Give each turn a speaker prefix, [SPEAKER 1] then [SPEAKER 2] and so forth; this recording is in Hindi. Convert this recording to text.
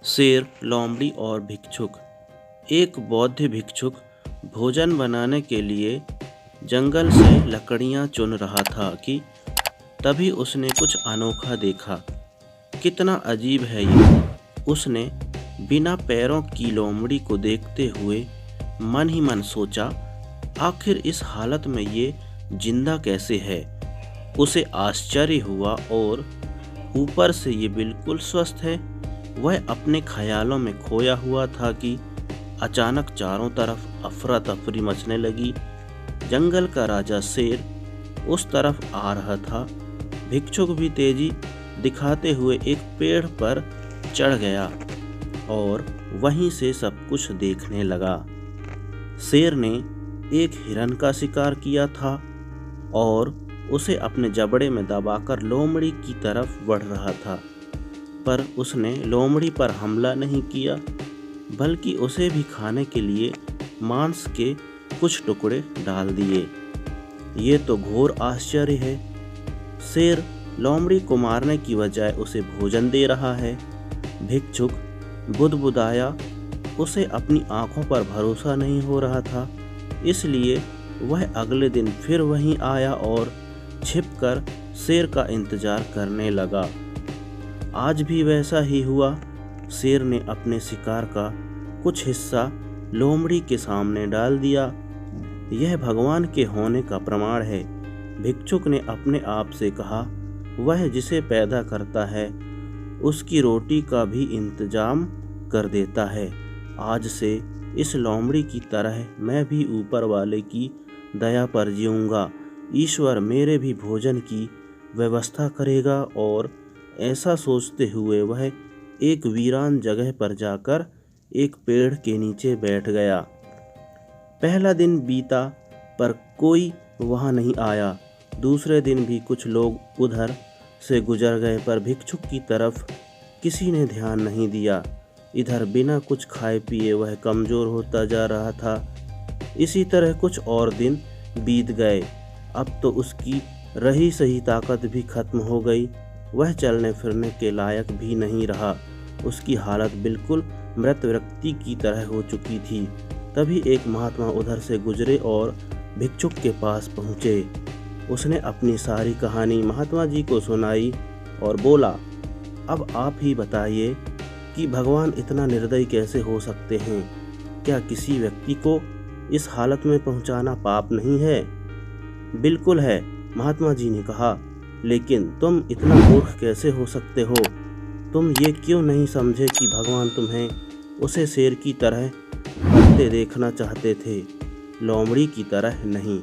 [SPEAKER 1] शेर, लोमड़ी और भिक्षुक। एक बौद्ध भिक्षुक भोजन बनाने के लिए जंगल से लकड़ियां चुन रहा था कि तभी उसने कुछ अनोखा देखा। कितना अजीब है ये, उसने बिना पैरों की लोमड़ी को देखते हुए मन ही मन सोचा। आखिर इस हालत में ये जिंदा कैसे है। उसे आश्चर्य हुआ और ऊपर से ये बिल्कुल स्वस्थ है। वह अपने ख्यालों में खोया हुआ था कि अचानक चारों तरफ अफरा तफरी मचने लगी। जंगल का राजा शेर उस तरफ आ रहा था। भिक्षुक भी तेजी दिखाते हुए एक पेड़ पर चढ़ गया और वहीं से सब कुछ देखने लगा। शेर ने एक हिरन का शिकार किया था और उसे अपने जबड़े में दबाकर लोमड़ी की तरफ बढ़ रहा था, पर उसने लोमड़ी पर हमला नहीं किया, बल्कि उसे भी खाने के लिए मांस के कुछ टुकड़े डाल दिए। ये तो घोर आश्चर्य है। शेर लोमड़ी को मारने की बजाय उसे भोजन दे रहा है। भिक्षुक बुदबुदाया। उसे अपनी आंखों पर भरोसा नहीं हो रहा था। इसलिए वह अगले दिन फिर वहीं आया और छिपकर शेर का इंतजार करने लगा। आज भी वैसा ही हुआ। शेर ने अपने शिकार का कुछ हिस्सा लोमड़ी के सामने डाल दिया। यह भगवान के होने का प्रमाण है, भिक्षुक ने अपने आप से कहा। वह जिसे पैदा करता है उसकी रोटी का भी इंतजाम कर देता है। आज से इस लोमड़ी की तरह मैं भी ऊपर वाले की दया पर जीऊँगा। ईश्वर मेरे भी भोजन की व्यवस्था करेगा। और ऐसा सोचते हुए वह एक वीरान जगह पर जाकर एक पेड़ के नीचे बैठ गया। पहला दिन बीता पर कोई वहां नहीं आया। दूसरे दिन भी कुछ लोग उधर से गुजर गए, पर भिक्षुक की तरफ किसी ने ध्यान नहीं दिया। इधर बिना कुछ खाए पिए वह कमज़ोर होता जा रहा था। इसी तरह कुछ और दिन बीत गए। अब तो उसकी रही सही ताकत भी खत्म हो गई। वह चलने फिरने के लायक भी नहीं रहा। उसकी हालत बिल्कुल मृत व्यक्ति की तरह हो चुकी थी। तभी एक महात्मा उधर से गुजरे और भिक्षुक के पास पहुँचे। उसने अपनी सारी कहानी महात्मा जी को सुनाई और बोला, अब आप ही बताइए कि भगवान इतना निर्दयी कैसे हो सकते हैं। क्या किसी व्यक्ति को इस हालत में पहुंचाना पाप नहीं है? बिल्कुल है, महात्मा जी ने कहा, लेकिन तुम इतना मूर्ख कैसे हो सकते हो? तुम ये क्यों नहीं समझे कि भगवान तुम्हें उसे शेर की तरह मरते देखना चाहते थे, लोमड़ी की तरह नहीं।